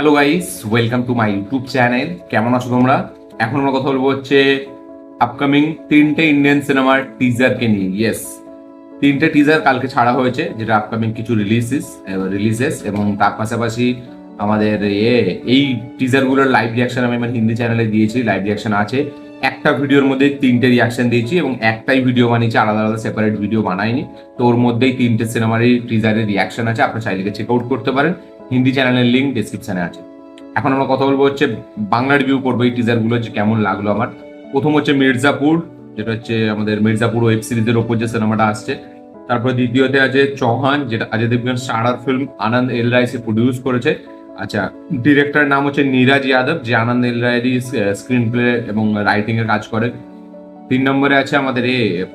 Hello guys, welcome to my YouTube channel. কেমন আছো তোমরা? এখন আমরা কথা বলবো হচ্ছে আপকামিং তিনটে ইন্ডিয়ান সিনেমার টিজারকে নিয়ে। ইয়েস, তিনটে টিজার কালকে ছাড়া হয়েছে, যেটা আপকামিং কিছু রিলিজেস এবং তার পাশাপাশি আমাদের এই টিজারগুলোর লাইভ রিয়াকশন আমি আমার হিন্দি চ্যানেলে দিয়েছি। লাইভ রিয়াকশন আছে, একটা ভিডিওর মধ্যে তিনটে রিয়াকশন দিয়েছি এবং একটাই ভিডিও বানিয়েছি, আলাদা আলাদা সেপারেট ভিডিও বানাইনি। তো ওর মধ্যেই তিনটে সিনেমারই টিজারের রিয়াকশন আছে, আপনার চাইলে চেক আউট করতে পারেন। হিন্দি চ্যানেলের লিঙ্ক ডিসক্রিপশনে আছে। এখন আমরা কথা বলবো হচ্ছে বাংলা রিভিউ করবো এই টিজারগুলো, যে কেমন লাগলো আমার। প্রথম হচ্ছে মির্জাপুর, যেটা হচ্ছে আমাদের মির্জাপুর ওয়েব সিরিজের ওপর যে সিনেমাটা আসছে। তারপরে দ্বিতীয়তে আছে চৌহান, যেটা অজয় দেবগন স্টারার ফিল্ম আনন্দ এল রায়সে প্রডিউস করেছে। আচ্ছা, ডিরেক্টরের নাম হচ্ছে নীরাজ যাদব, যে আনন্দ এল রায়েরই স্ক্রিন প্লে এবং রাইটিং এর কাজ করে। 3 নম্বরে আছে আমাদের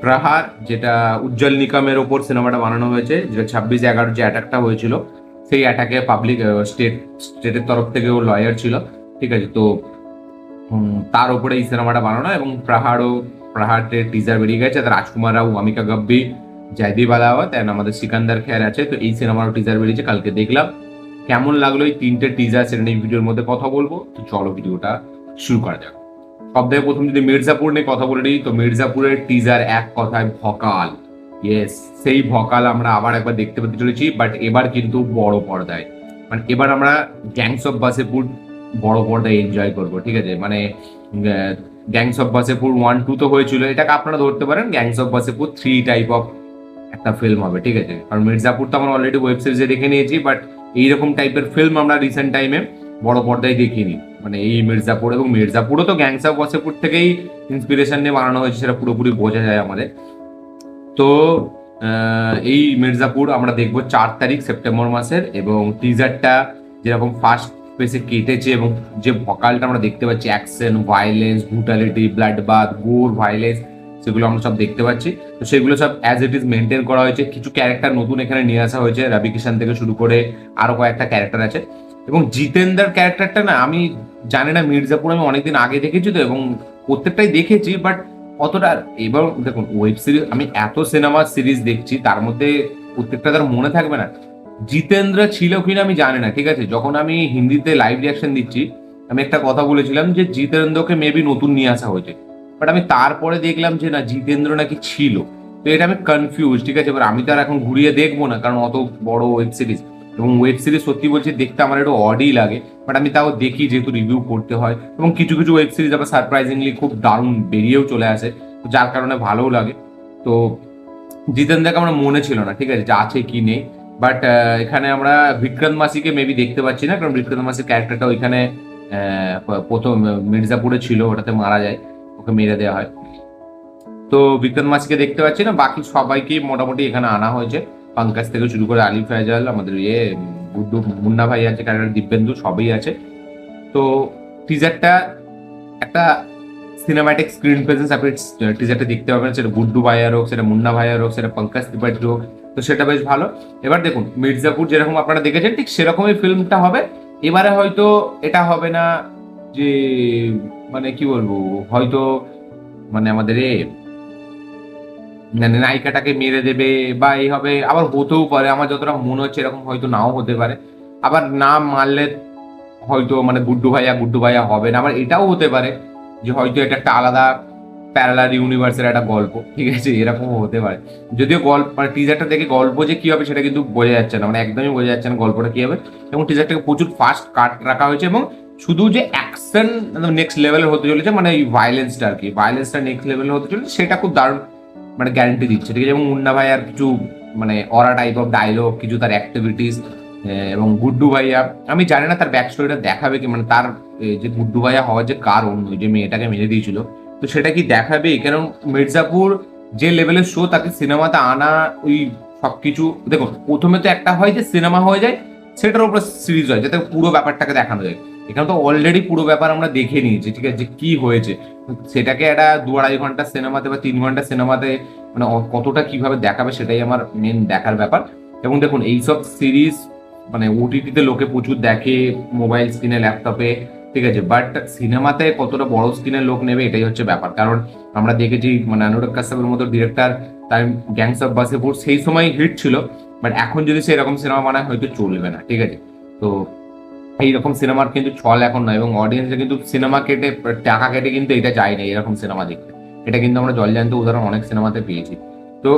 প্রহার, যেটা উজ্জ্বল নিকমের ওপর সিনেমাটা বানানো হয়েছে, যেটা 26/11 যে অ্যাটাকটা হয়েছিল সেই অ্যাটাকে পাবলিক স্টেটের তরফ থেকে ও লয়ার ছিল। ঠিক আছে, তো তার উপরে এই সিনেমাটা বানানো। এবং প্রহারের টিজার বেরিয়ে গেছে, রাজকুমার রাও, অমিকা গব্বি, জয়দীপ আলাওয়াত এন্ড আমাদের সিকান্দার খের আছে। তো এই সিনেমারও টিজার বেরিয়েছে, কালকে দেখলাম। কেমন লাগলো এই তিনটে টিজার, সেটা নিয়ে ভিডিওর মধ্যে কথা বলবো। তো চলো ভিডিওটা শুরু করা যাক। সব থেকে প্রথম যদি মির্জাপুর নিয়ে কথা বলে নিই, তো মির্জাপুরের টিজার এক কথায় ভকাল। ইয়েস, সেই ভকাল আমরা আবার একবার দেখতে পেতে চলেছি, বাট এবার কিন্তু বড় পর্দায়। মানে এবার আমরা গ্যাংস অফ বাসেপুর বড় পর্দায় এনজয় করবো। ঠিক আছে, মানে গ্যাংস অফ বাসেপুর 1-2 তো হয়েছিল, এটাকে আপনারা ধরতে পারেন গ্যাংস অফ বাসেপুর 3 টাইপ অফ একটা ফিল্ম হবে। ঠিক আছে, কারণ মির্জাপুর তো আমরা অলরেডি ওয়েব সিরিজে দেখে নিয়েছি, বাট এইরকম টাইপের ফিল্ম আমরা রিসেন্ট টাইমে বড় পর্দায় দেখিনি। মানে এই মির্জাপুর, এবং মির্জাপুরও তো গ্যাংস অফ ওয়াসেপুর থেকেই ইন্সপিরেশন নিয়ে বানানো হয়েছে, সেটা পুরোপুরি বোঝা যায় আমাদের। তো এই মির্জাপুর আমরা দেখবো 4 তারিখ সেপ্টেম্বর মাসের, এবং টিজারটা যেরকম ফার্স্ট পেসে কেটেছে এবং যে ভকালটা আমরা দেখতে পাচ্ছি, action, violence, brutality, blood bath, gore, violence, সেগুলো আমরা সব দেখতে পাচ্ছি। তো সেগুলো সব অ্যাজ ইট ইজ মেনটেন করা হয়েছে। কিছু ক্যারেক্টার নতুন এখানে নিয়ে আসা হয়েছে, রবি কিষান থেকে শুরু করে আরো কয়েকটা ক্যারেক্টার আছে। এবং জিতেন্দার ক্যারেক্টারটা না, আমি জানি না, মির্জাপুর আমি অনেকদিন আগে দেখেছি তো, এবং প্রত্যেকটাই দেখেছি, বাট অতটা। এবার দেখুন, ওয়েব সিরিজ আমি এত সিনেমা সিরিজ দেখছি, তার মধ্যে প্রত্যেকটা তার মনে থাকবে না। জিতেন্দ্র ছিল কিনা আমি জানি না। ঠিক আছে, যখন আমি হিন্দিতে লাইভ রিয়াকশন দিচ্ছি, আমি একটা কথা বলেছিলাম যে জিতেন্দ্রকে মেবি নতুন নিয়ে আসা হয়েছে, বাট আমি তারপরে দেখলাম যে না, জিতেন্দ্র নাকি ছিল। তো এটা আমি কনফিউজ। ঠিক আছে, এবার আমি তো আর এখন ঘুরিয়ে দেখবো না, কারণ অত বড় ওয়েব সিরিজ, এবং ওয়েব সিরিজ সত্যি বলছি দেখতে আমার একটু অডই লাগে, বাট আমি তাও দেখি, যেহেতু রিভিউ করতে হয়। এবং কিছু কিছু ওয়েব সিরিজ আবার সারপ্রাইজিংলি খুব দারুণ বেরিয়েও চলে আসে, তো যার কারণে ভালোও লাগে। তো জিতেন্দ্রকে আমার মনে ছিল না, ঠিক আছে, যে আছে কি নেই। বাট এখানে আমরা বিক্রান্ত মাসিকে মেবি দেখতে পাচ্ছি না, কারণ বিক্রান্ত মাসির ক্যারেক্টারটা ওইখানে প্রথম মির্জাপুরে ছিল, ওটাতে মারা যায়, ওকে মেরে দেওয়া হয়। তো বিক্রান্ত মাসিকে দেখতে পাচ্ছি না, বাকি সবাইকেই মোটামুটি এখানে আনা হয়েছে। পঙ্কজ থেকে শুরু করে আলি ফয়জাল, আমাদের গুড্ডু, মুন্না ভাই আছে, ক্যারেক্টার দিব্যেন্দু, সবই আছে। তো টিজারটা একটা সিনেম্যাটিক স্ক্রিন প্রেজেন্স আপনি টিজারটা দেখতে পাবেন, সেটা গুড্ডু ভাইয়ার হোক, সেটা মুন্না ভাইয়ার হোক, সেটা পঙ্কজ ত্রিপাঠী হোক, তো সেটা বেশ ভালো। এবার দেখুন, মির্জাপুর যেরকম আপনারা দেখেছেন ঠিক সেরকমই ফিল্মটা হবে। এবারে হয়তো এটা হবে না যে, মানে কি বলবো, হয়তো মানে আমাদের মানে নায়িকাটাকে মেরে দেবে বা এই হবে, আবার হতেও পারে, আমার যতটা মনে হচ্ছে এরকম হয়তো নাও হতে পারে। আবার না মারলে হয়তো মানে গুড্ডু ভাইয়া হবে না, আবার এটাও হতে পারে যে হয়তো এটা একটা আলাদা প্যারালাল ইউনিভার্সের একটা গল্প। ঠিক আছে, এরকমও হতে পারে। যদিও গল্প মানে টিজারটা দেখে গল্প যে কি হবে সেটা কিন্তু বোঝা যাচ্ছে না, মানে একদমই বোঝা যাচ্ছে না গল্পটা কি হবে। এবং টিজারটাকে প্রচুর ফাস্ট কাট রাখা হয়েছে, এবং শুধু যে অ্যাকশন নেক্সট লেভেলের হতে চলেছে, মানে এই ভায়োলেন্সটা আর কি, ভায়োলেন্সটা নেক্সট লেভেলের হতে চলেছে, সেটা খুব দারুণ মানে গ্যারান্টি দিচ্ছে। ঠিক আছে, এবং মুন্না ভাই আর কিছু মানে অরা টাইপ অফ ডায়লগ, কিছু তার অ্যাক্টিভিটিস, এবং গুড্ডু ভাইয়া, আমি জানি না তার ব্যাক স্টোরিটা দেখাবে কি, মানে তার যে গুড্ডু ভাইয়া হওয়ার যে কারণ, ওই যে মেয়েটাকে মেরে দিয়েছিল, তো সেটা কি দেখাবে। কারণ মির্জাপুর যে লেভেলের শো, তাকে সিনেমাতে আনা, ওই সবকিছু দেখুন, প্রথমে তো একটা হয় যে সিনেমা হয়ে যায়, সেটার উপর সিরিজ হয়, যাতে পুরো ব্যাপারটাকে দেখানো যায়। এখানে তো অলরেডি পুরো ব্যাপার আমরা দেখে নিয়েছি, ঠিক আছে, যে কি হয়েছে। সেটাকে একটা 2-2.5 ঘন্টা সিনেমাতে বা 3 ঘন্টা সিনেমাতে মানে কতটা কিভাবে দেখাবে, সেটাই আমার মেন দেখার ব্যাপার। এবং দেখুন, এইসব সিরিজ মানে ওটিটিতে লোকে প্রচুর দেখে, মোবাইল স্ক্রিনে, ল্যাপটপে, ঠিক আছে, বাট সিনেমাতে কতটা বড় স্ক্রিনের লোক নেবে, এটাই হচ্ছে ব্যাপার। কারণ আমরা দেখেছি মানে অনুরাগ কাশ্যপের মতো ডিরেক্টর, তার গ্যাংস অফ বাসেপুর সেই সময় হিট ছিল, বাট এখন যদি সে এরকম সিনেমা বানায় হয়তো চলবে না। ঠিক আছে, তো এইরকম সিনেমার কিন্তু ছল এখন নয়, এবং অডিয়েন্সে কিন্তু সিনেমা কেটে টাকা কেটে কিন্তু এটা যায় না এরকম সিনেমা দেখতে। এটা কিন্তু আমরা জলজান্ত উদাহরণ অনেক সিনেমাতে পেয়েছি। তো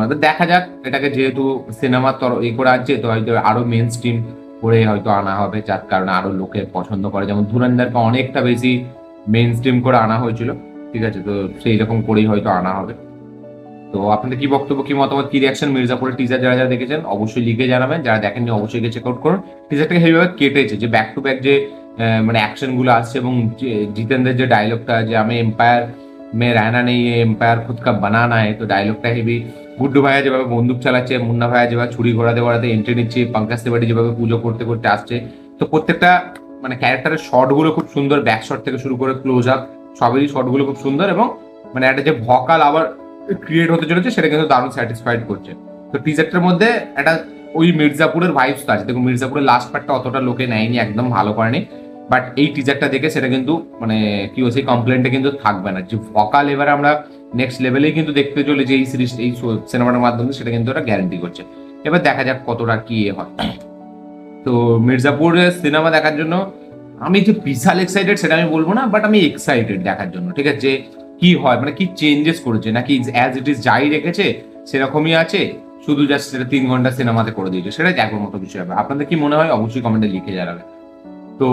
তো দেখা যাক, এটাকে যেহেতু সিনেমার করে আসছে, তো হয়তো আরো মেন স্ট্রিম করে হয়তো আনা হবে, যার কারণে আরো লোকে পছন্দ করে। যেমন ধুরন্ধরকে অনেকটা বেশি মেন স্ট্রিম করে আনা হয়েছিল, ঠিক আছে, তো সেই রকম করেই হয়তো আনা হবে। তো আপনাদের কি বক্তব্য, কি মতামত, কি রিয়াকশন মির্জাপুরের টিজার যারা যারা দেখেছেন অবশ্যই লিখে জানাবেন, যারা দেখেননি অবশ্যই গিয়ে চেক আউট করুন। টিজারটাকে হেভিভাবে কেটেছে, যে ব্যাক টু ব্যাক যে মানে অ্যাকশন গুলো আসছে, এবং জিতেন্দ্রের যে ডায়লগটা, যে আমি এম্পায়ার মে रहना नहीं है এম্পায়ার खुद का बनाना है, তো ডায়লগটা হেভি। গুড্ডু ভাইয়া যেভাবে বন্দুক চালাচ্ছে, মুন্না ভাইয়া যেভাবে ছুরি ঘোরাতে ঘোরাতে এন্ট্রি নিচ্ছে, পঙ্কজ ত্রিপাঠী যেভাবে পুজো করতে করতে আসছে, তো প্রত্যেকটা মানে ক্যারেক্টারের শট গুলো খুব সুন্দর, ব্যাক শট থেকে শুরু করে ক্লোজ আপ সবেরই শট গুলো খুব সুন্দর, এবং মানে একটা যে ভকাল আবার ক্রিয়েট হতে চলেছে সেটা কিন্তু দারুণ স্যাটিসফাইড করছে। তো টিজারটার মধ্যে একটা ওই মির্জাপুরের ভাইবস আছে। দেখুন মির্জাপুরের লাস্ট পার্টটা অতটা লোকে নেয়নি, একদম ভালো করেনি, বাট এই টিজারটা দেখে সেটা কিন্তু মানে কি হচ্ছে, কমপ্লেনটা কিন্তু থাকবে না। যে ভকাল এবারে আমরা নেক্সট লেভেলেই কিন্তু দেখতে চলেছি এই সিরিজ, এই সিনেমাটার মাধ্যমে, সেটা কিন্তু ওরা গ্যারান্টি করছে। এবার দেখা যাক কতটা কি হয়। তো মির্জাপুরের সিনেমা দেখার জন্য আমি যে বিশাল এক্সাইটেড সেটা আমি বলবো না, বাট আমি এক্সাইটেড দেখার জন্য, ঠিক আছে, যে কি হয়, মানে কি চেঞ্জেস করেছে, নাকি অ্যাজ ইট ইজ যাই রেখেছে সেরকমই আছে, শুধু জাস্ট সেটা 3 ঘন্টা সিনেমাতে করে দিয়েছে, সেটা দেখার মতো বিষয় হবে। আপনাদের কি মনে হয় অবশ্যই কমেন্টে লিখে জানাবে। তো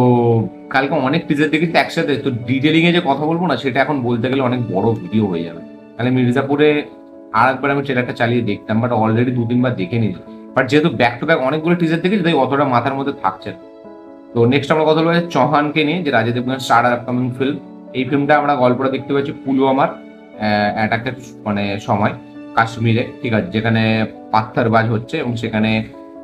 কালকে অনেক টিজার দেখেছি একসাথে, তো ডিটেলিং এ যে কথা বলবো না, সেটা এখন বলতে গেলে অনেক বড় ভিডিও হয়ে যাবে। তাহলে মির্জাপুরে আর একবার আমি ট্রেলারটা চালিয়ে দেখতাম, বাট অলরেডি 2-3 বার দেখে নিয়েছি। বাট যেহেতু ব্যাক টু ব্যাক অনেকগুলো টিজার দেখেছি, তাই অতটা মাথার মধ্যে থাকছে না। তো নেক্সট আমরা কথা বলবো চৌহানকে নিয়ে, যে রাজা দেবগনের স্টার আপকামিং ফিল্ম। এই ফিল্মটা আমরা গল্পটা দেখতে পাচ্ছি পুলওয়ামার অ্যাটাকের মানে সময় কাশ্মীরে, ঠিক আছে, যেখানে পাথরবাজ হচ্ছে, এবং সেখানে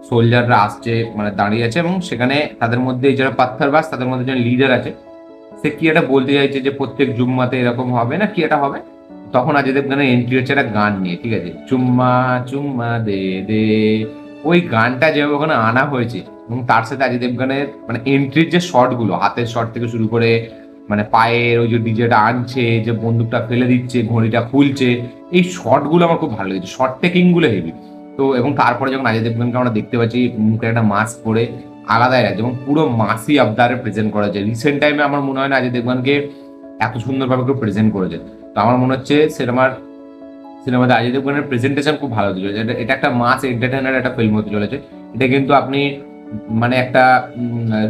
সোলজাররা আসছে, মানে দাঁড়িয়ে আছে, এবং সেখানে তাদের মধ্যে যারা পাথরবাজ, তাদের মধ্যে যে লিডার আছে, সে কি একটা বলতে চাইছে যে প্রত্যেক জুম্মাতে এরকম হবে না, কি এটা হবে। তখন অজয় দেবগানের এন্ট্রি হচ্ছে একটা গান নিয়ে, ঠিক আছে, চুম্মা চুম্মা দে দে, ওই গানটা যেভাবে ওখানে আনা হয়েছে, এবং তার সাথে অজয় দেবগানের মানে এন্ট্রির যে শট গুলো, হাতের শট থেকে শুরু করে মানে পায়ের ওই যে ডিজেটা আনছে, যে বন্দুকটা ফেলে দিচ্ছে, ঘড়িটা খুলছে, এই শট গুলো আমার খুব ভালো লেগেছে, শট টেকিং গুলো হেভি। তো এবং তারপরে যখন অজয় দেবগানকে আমরা দেখতে পাচ্ছি মুখে একটা মাস্ক পরে, আলাদাই লাগছে, এবং পুরো মাসি আবদারে প্রেজেন্ট করা যায়। রিসেন্ট টাইমে আমার মনে হয় না অজয় দেবগানকে এত সুন্দরভাবে কেউ প্রেজেন্ট করেছে। তো আমার মনে হচ্ছে সিনেমাতে অজয় দেবগনের প্রেজেন্টেশন খুব ভালো হতে চলেছে। এটা একটা মাস এন্টারটেইনার একটা ফিল্ম হতে চলেছে। এটা কিন্তু আপনি মানে একটা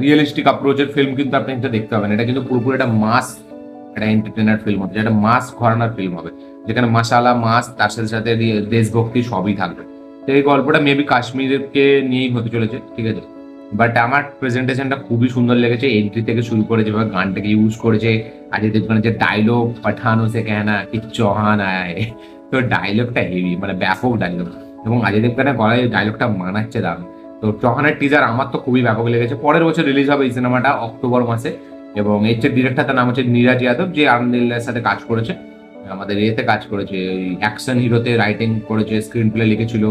রিয়েলিস্টিক অ্যাপ্রোচের ফিল্ম কিন্তু আপনি এটা দেখতে পাবেন। এটা কিন্তু পুরোপুরি একটা মাস একটা এন্টারটেইনার ফিল্ম হতে, যেটা মাস ঘরানার ফিল্ম হবে, যেখানে মাসালা মাস তার সাথে সাথে দেশভক্তি সবই থাকবে। তো এই গল্পটা মেবি কাশ্মীরকে নিয়েই হতে চলেছে, ঠিক আছে। বাট আমার প্রেজেন্টেশনটা খুবই সুন্দর লেগেছে, এন্ট্রি থেকে শুরু করে যেভাবে গানটাকে ইউজ করেছে, অজয় দেবগনের যে ডায়লগ পাঠানো সে কেনা কি চৌহান আয়, তো ডায়লগটা হেভি, মানে ব্যাপক ডায়লগ, এবং অজয় দেবগনের গলায় ডায়লগটা মানাচ্ছে দারুণ। তো চৌহানের টিজার আমার তো খুবই ব্যাপক লেগেছে। পরের বছর রিলিজ হবে এই সিনেমাটা অক্টোবর মাসে, এবং এর যে ডিরেক্টর, তার নাম হচ্ছে নীরাজ যাদব, যে আনন্দিল্লার সাথে কাজ করেছে, আমাদের এতে কাজ করেছে, ওই অ্যাকশন হিরোতে রাইটিং করেছে, স্ক্রিন প্লে লিখেছিল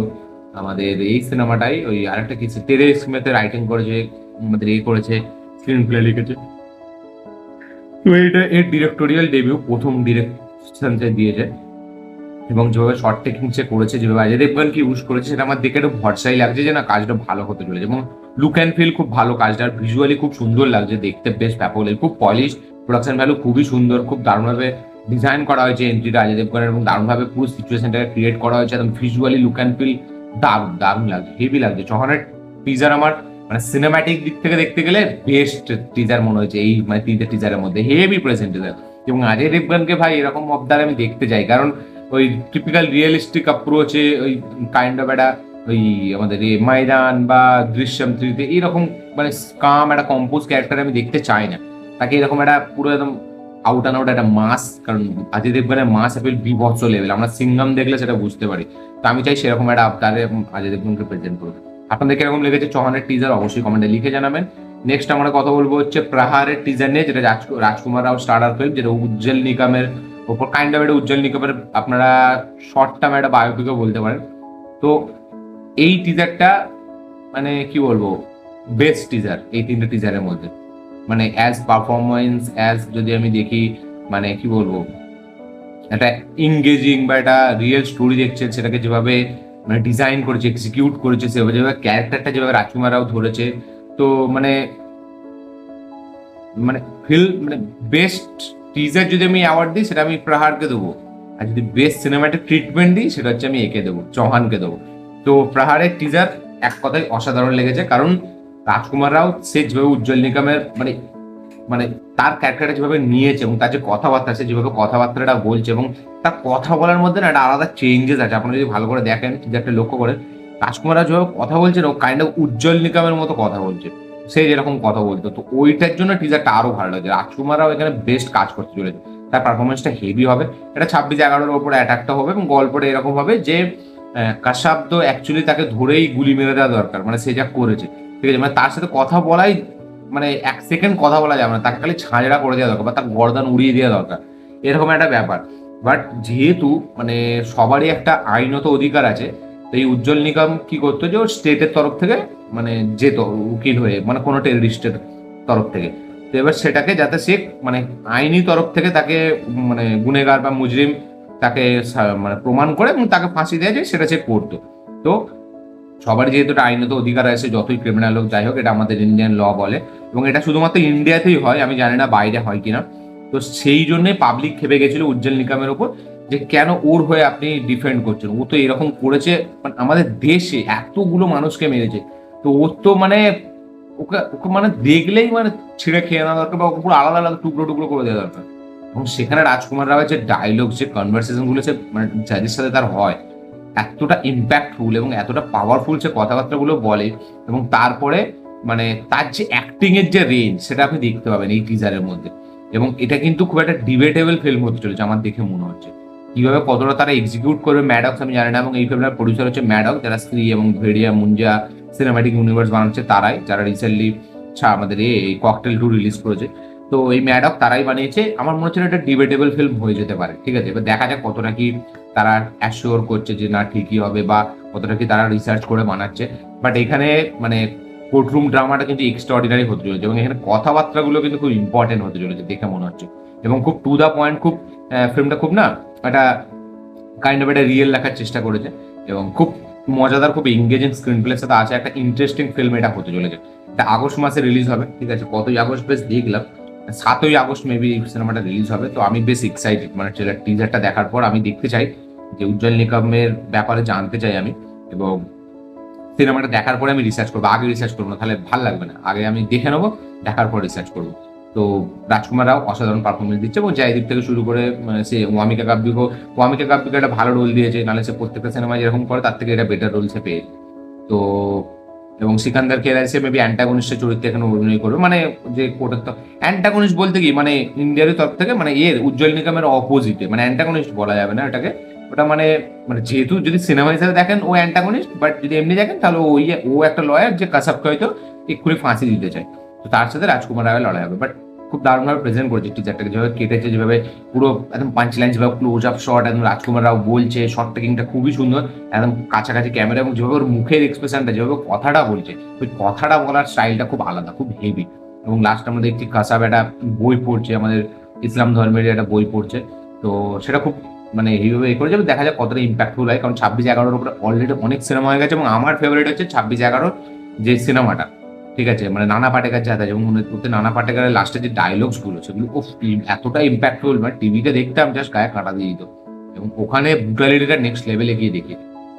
আমাদের এই সিনেমাটাই। ওই আরেকটা কিছু তেরে ইসমেতে রাইটিং করেছে, আমাদের এই করেছে, স্ক্রিন প্লে লিখেছে। তো এটা এর ডিরেক্টোরিয়াল ডেবিউ, প্রথম ডিরেকশন দিয়েছে, এবং যেভাবে শর্ট টেকিং সে করেছে, যেভাবে অজয় দেবগনকে ইউজ করেছে, সেটা আমার দেখে একটু ভরসাই লাগছে যে না, কাজটা ভালো হতে চলেছে, এবং লুক অ্যান্ড ফিল খুব ভালো, কাজটা ভিজুয়ালি খুব সুন্দর লাগছে দেখতে, বেশ ব্যাপক লাগে, খুব পলিশ, প্রোডাকশন ভ্যালু খুবই সুন্দর, খুব দারুণভাবে ডিজাইন করা হয়েছে এন্ট্রিটা অজয় দেবগনের, এবং দারুণভাবে পুরো সিচুয়েশনটাকে ক্রিয়েট করা হয়েছে, একদম ভিজুয়ালি লুক অ্যান্ড ফিল দারুণ দারুণ লাগছে, হেভি লাগছে। চৌহানের টিজার আমার মানে সিনেম্যাটিক দিক থেকে দেখতে গেলে বেস্ট টিজার মনে হয়েছে এই মানে 3টে টিজারের মধ্যে, হেভি প্রেজেন্টেশন। এবং অজয় দেবগনকে ভাই এরকম অবদার আমি দেখতে চাই, কারণ ওই টিপিক্যাল রিয়েলিস্টিক অ্যাপ্রোচে ওই কাইন্ড অফ একটা ওই আমাদের এই ময়দান বা দৃশ্যম 3-তে এইরকম মানে কাম একটা কম্পোজ ক্যারেক্টার আমি দেখতে চাই না। তাকে এরকম একটা পুরো একদম আউট অ্যান্ড আউট একটা মাস, কারণ অজয় দেবগনের মাস অ্যাপেল বিভৎস লেভেল, আমরা সিঙ্গম দেখলে সেটা বুঝতে পারি। তো আমি চাই সেরকম একটা আবতারে অজয় দেবগনকে প্রেজেন্ট করবে। আপনাদের কিরকম লেগেছে চৌহানের টিজার অবশ্যই কমেন্টে লিখে জানাবেন। নেক্সট আমরা কথা বলবো হচ্ছে প্রহারের টিজার নিয়ে, যেটা রাজকুমার রাও স্টারার ফিল্ম, যেটা উজ্জ্বল নিগমের ওপর কাইন্ড অফ একটা উজ্জ্বল নিগমের আপনারা শর্ট টার্ম একটা বায়োপিকও বলতে পারেন। তো এই টিজারটা মানে কি বলবো, বেস্ট টিজার এই 3টে টিজারের মধ্যে, মানে অ্যাজ পারফরমেন্স, অ্যাজ যদি আমি দেখি মানে কি বলবো, একটা ইংগেজিং বা একটা রিয়েল স্টোরি দেখছেন, সেটাকে যেভাবে মানে ডিজাইন করেছে, এক্সিকিউট করেছে, সেভাবে যেভাবে ক্যারেক্টারটা যেভাবে রাজকুমার রাও ধরেছে, তো মানে মানে মানে বেস্ট টিজার যদি আমি অ্যাওয়ার্ড দিই সেটা আমি প্রহারকে দেবো, আর যদি বেস্ট সিনেমাটিক ট্রিটমেন্ট দিই সেটা হচ্ছে আমি একে দেবো, চৌহানকে দেবো। তো প্রহারের টিজার এক কথায় অসাধারণ লেগেছে, কারণ রাজকুমার রাও সে যেভাবে উজ্জ্বল নিগমের মানে মানে তার ক্যারেক্টারটা যেভাবে নিয়েছে এবং তার যে কথাবার্তা, সে যেভাবে কথাবার্তাটা বলছে এবং তার কথা বলার মধ্যে না একটা আলাদা চেঞ্জেস আছে। আপনারা যদি ভালো করে দেখেন, টিজারটা লক্ষ্য করেন, রাজকুমার রাও যেভাবে কথা বলছে ও কাইন্ড অফ উজ্জ্বল নিগমের মতো কথা বলছে, সে যেরকম কথা বলতো। তো ওইটার জন্য টিজারটা আরো ভালো লাগছে। রাজকুমার রাও এখানে বেস্ট কাজ করতে চলেছে, তার পারফরমেন্সটা হেভি হবে। এটা 26/11 ওপরে অ্যাটাকটা হবে এবং গল্পটা এরকম হবে যে কাশাব্দ অ্যাকচুয়ালি তাকে ধরেই গুলি মেরে দেওয়া দরকার, মানে সে যা করেছে, ঠিক আছে, মানে তার সাথে কথা বলাই মানে 1 সেকেন্ড কথা বলা যাবে না, তাকে খালি ছাঁচড়া করে দেওয়া দরকার বা তার গর্দান উড়িয়ে দেওয়া দরকার, এরকম একটা ব্যাপার। বাট যেহেতু মানে সবারই একটা আইনত অধিকার আছে, তো এই উজ্জ্বল নিগম কি করতো যে ওর স্টেটের তরফ থেকে মানে যেত উকিল হয়ে, মানে কোনো টেররিস্টের তরফ থেকে। তো এবার সেটাকে যাতে সে মানে আইনি তরফ থেকে তাকে মানে গুনেগার বা মুজরিম তাকে মানে প্রমাণ করে এবং তাকে ফাঁসি দেয় যে সেটা সে করতো। তো সবারই যেহেতু একটা আইনত অধিকার আছে, যতই ক্রিমিনাল হোক যাই হোক, এটা আমাদের ইন্ডিয়ান ল বলে এবং এটা শুধুমাত্র ইন্ডিয়াতেই হয়, আমি জানি না বাইরে হয় কিনা। তো সেই জন্যই পাবলিক খেপে গেছিল উজ্জ্বল নিগমের ওপর, যে কেন ওর হয়ে আপনি ডিফেন্ড করছেন, ও তো এরকম করেছে, মানে আমাদের দেশে এতগুলো মানুষকে মেরেছে, তো ওর তো মানে ওকে ওকে মানে দেখলেই মানে ছিঁড়ে খেয়ে নেওয়া দরকার বা ওকে পুরো আলাদা আলাদা টুকরো টুকরো করে দেওয়া দরকার। এবং সেখানে রাজকুমার রাওয়ের যে ডায়লগ, যে কনভারসেশন গুলো সে মানে যাদের সাথে তার হয়, এতটা ইম্প্যাক্টফুল এবং এতটা পাওয়ারফুল সে কথাবার্তাগুলো বলে, এবং তারপরে মানে তার যে অ্যাক্টিং এর যে রেঞ্জ সেটা আপনি দেখতে পাবেন এই টিজারের মধ্যে। এবং এটা কিন্তু খুব একটা ডিবেটেবল ফিল্ম হতে চলেছে আমার দেখে মনে হচ্ছে। কিভাবে কতটা তারা এক্সিকিউট করবে ম্যাডক্স আমি জানি না, এবং এই ফিল্মের প্রডিউসার হচ্ছে ম্যাডক, যারা স্ত্রী এবং ভেড়িয়া মুঞ্জা সিনেমাটিক ইউনিভার্স বানাচ্ছে তারাই, যারা রিসেন্টলি আমাদের এই ককটেল 2 রিলিজ করেছে। তো এই ম্যাডক তারাই বানিয়েছে। আমার মনে হচ্ছে একটা ডিবেটেবল ফিল্ম হয়ে যেতে পারে, ঠিক আছে, এবার দেখা যাক কতটা কি তারা অ্যাসিওর করছে যে না ঠিকই হবে বা কতটা কি তারা রিসার্চ করে বানাচ্ছে। বাট এখানে মানে কোর্টরুম ড্রামাটা কিন্তু এক্সট্রাঅর্ডিনারি হতে চলেছে এবং এখানে কথাবার্তাগুলো কিন্তু খুব ইম্পর্টেন্ট হতে চলেছে দেখে মনে হচ্ছে, এবং খুব টু দা পয়েন্ট, খুব ফিল্মটা খুব না একটা কাইন্ড অফ একটা রিয়েল রাখার চেষ্টা করেছে এবং খুব মজাদার, খুব এঙ্গেজিং স্ক্রিন প্লের সাথে আছে, একটা ইন্টারেস্টিং ফিল্ম এটা হতে চলেছে। এটা আগস্ট মাসে রিলিজ হবে, ঠিক আছে, কতই আগস্ট বেশ দেখলাম, 7ই আগস্ট মেবি সিনেমাটা রিলিজ হবে। তো আমি বেশ এক্সাইটেড, মানে টিজারটা দেখার পর আমি দেখতে চাই যে উজ্জ্বল নিগমের ব্যাপারে জানতে চাই আমি, এবং সিনেমাটা দেখার পরে আমি রিসার্চ করবো, আগে রিসার্চ করবো না তাহলে ভালো লাগবে না, আগে আমি দেখে নেবো, দেখার পর রিসার্চ করবো। তো রাজকুমার রাও অসাধারণ পারফরমেন্স দিচ্ছে এবং জয়দীপ থেকে শুরু করে মানে সে ওয়ামিকা কাব্যিকে একটা ভালো রোল দিয়েছে, নাহলে সে প্রত্যেকটা সিনেমায় যেরকম করে তার থেকে এটা বেটার রোল সে পেয়ে। তো এবং সিকান্দার খেলায় সে মেবি অ্যান্টাগনিস্টের চরিত্রে এখানে অভিনয় করবে, মানে যে কোটার তো অ্যান্টাগনিস্ট বলতে কি মানে ইন্ডিয়ার তরফ থেকে মানে এর উজ্জ্বল নিগমের অপোজিটে, মানে অ্যান্টাগনিস্ট বলা যাবে না এটাকে, ওটা মানে মানে যেহেতু যদি সিনেমা হিসেবে দেখেন ও অ্যান্টাগনিস্ট, বাট যদি এমনি দেখেন তাহলে ও একটা লয়ার যে কাসাবকে হয়তো এক্ষুনি ফাঁসি দিতে চায়, তো তার সাথে রাজকুমার রায়ের লড়াই হবে। বাট খুব দারুণভাবে প্রেজেন্ট করেছে টিজারটাকে, যেভাবে কেটেছে, যেভাবে পুরো একদম পাঞ্চ লাইন, যেভাবে ক্লোজ আপ শট, একদম রাজকুমার রাও বলছে, শর্ট টেকিংটা খুবই সুন্দর, একদম কাছাকাছি ক্যামেরা, এবং যেভাবে ওর মুখের এক্সপ্রেশনটা, যেভাবে কথাটা বলছে, ওই কথাটা বলার স্টাইলটা খুব আলাদা, খুব হেভি। এবং লাস্ট আমরা দেখছি কাসাব একটা বই পড়ছে, আমাদের ইসলাম ধর্মের একটা বই পড়ছে, তো সেটা খুব মানে এইভাবে করে যাবে, দেখা যাক কতটা ইম্প্যাক্টফুল হয়, কারণ 26/11 উপরে অলরেডি অনেক সিনেমা হয়ে গেছে এবং আমার ফেভারিট হচ্ছে 26/11 যে সিনেমাটা, ঠিক আছে, মানে নানা পাটেকার যা যেমন মনে করতে, নানা পাটেকারের লাস্টে যে ডায়লগস গুলো সেগুলো এতটা ইম্প্যাক্টফুল, মানে টিভিতে দেখতাম জাস্ট গায়ে কাটা দিয়ে দিত, এবং ওখানে ব্রুটালিটিটা নেক্সট লেভেলে গিয়ে দেখি।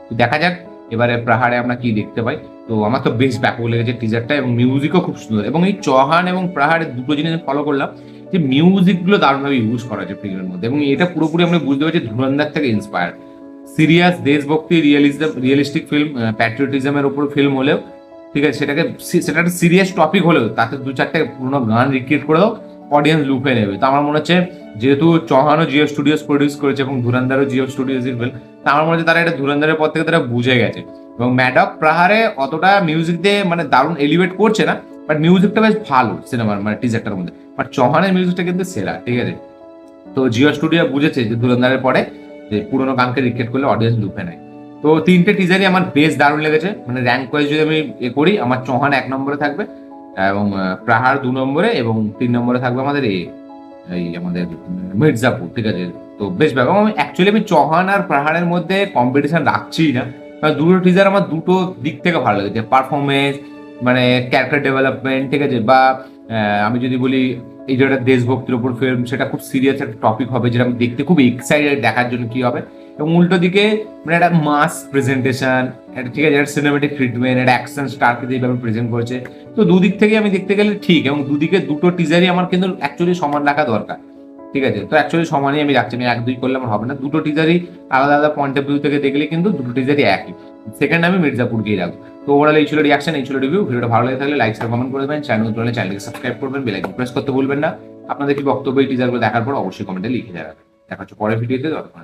তো দেখা যাক এবারে প্রহারে আমরা কি দেখতে পাই। তো আমার তো বেশ ব্যাপক লেগেছে টিজারটা, এবং মিউজিকও খুব সুন্দর, এবং এই চৌহান এবং প্রহারের দুটো জিনিস ফলো করলাম, যে মিউজিক গুলো দারুণভাবে ইউজ করা হয়েছে ফিল্মের মধ্যে, এবং এটা পুরোপুরি আমরা বুঝতে পারছি ধুরন্ধর থেকে ইন্সপায়ার। সিরিয়াস দেশভক্তি রিয়েলিস্টিক ফিল্ম, প্যাট্রিয়টিজমের উপর ফিল্ম হলেও, ঠিক আছে, সেটা একটা সিরিয়াস টপিক হলেও তাতে 2-4টে পুরোনো গান রিক্রিয়েট করে দাও, অডিয়েন্স লুপে নেবে। তো আমার মনে হচ্ছে যেহেতু চৌহানও জিও স্টুডিওস প্রডিউস করেছে এবং ধুরন্ধরও জিও স্টুডিওস ফিল্ম, তা আমার মনে হচ্ছে তারা এটা ধুরন্ধরের পর থেকে তারা বুঝে গেছে, এবং ম্যাডক প্রহারে অতটা মিউজিক দিয়ে মানে দারুণ এলিভেট করছে না, বাট মিউজিকটা বেশ ভালো সিনেমার মানে টিজারটার মধ্যে, বাট চৌহানের মিউজিকটা কিন্তু সেরা, ঠিক আছে। তো জিও স্টুডিও বুঝেছে যে ধুরন্ধরের পরে যে পুরোনো গানকে রিক্রিয়েট করলে অডিয়েন্স লুপে নেয়। তো 3টে টিজারই আমার বেশ দারুণ লেগেছে, মানে র্যাঙ্ক ওয়াইজ যদি আমি করি, আমার চৌহান 1 নম্বরে থাকবে, এবং প্রহার 2 নম্বরে, এবং 3 নম্বরে থাকবে আমাদের এই আমাদের মির্জাপুর, ঠিক আছে। তো বেশ ব্যাপার, আমি চৌহান আর প্রহারের মধ্যে কম্পিটিশন রাখছি না, কারণ দুটো টিজার আমার দুটো দিক থেকে ভালো লেগেছে, পারফরমেন্স, মানে ক্যারেক্টার ডেভেলপমেন্ট, ঠিক আছে, বা আমি যদি বলি এই যে একটা দেশভক্তির উপর ফিল্ম, সেটা খুব সিরিয়াস একটা টপিক হবে, যেটা আমি দেখতে খুব এক্সাইটেড দেখার জন্য কি হবে। এবং উল্টো দিকে মানে একটা মাস প্রেজেন্টেশন, একটা ঠিক আছে, একটা সিনেমেটিক ট্রিটমেন্ট, একটা অ্যাকশন স্টারকে যেভাবে প্রেজেন্ট করেছে, তো দুদিক থেকে আমি দেখতে গেলে ঠিক। এবং দুদিকে দুটো টিজারই আমার কিন্তু অ্যাকচুয়ালি সমান রাখা দরকার, ঠিক আছে। তো অ্যাকচুয়ালি সমানই আমি রাখছি, আমি 1-2 করলে আমার হবে না, দুটো টিজারই আলাদা আলাদা পয়েন্ট অফ ভিউ থেকে দেখলে কিন্তু দুটো টিজারই একই। সেকেন্ড আমি মির্জাপুরকেই রাখবো। তো ওভারঅল এই ছিল রিয়াকশন, এই ছিল রিভিউ। ভিডিওটা ভালো লাগে থাকলে লাইক শেয়ার কমেন্ট করে দেবেন, চ্যানেল নতুন হলে চ্যানেলকে সাবস্ক্রাইব করবেন, বেল আইকন প্রেস করতে ভুলবেন না। আপনাদের কি বক্তব্য এই টিজারগুলো দেখার পর অবশ্যই কমেন্টে লিখে জানাবেন। দেখা হচ্ছে পরের ভিডিওতে, ততক্ষণ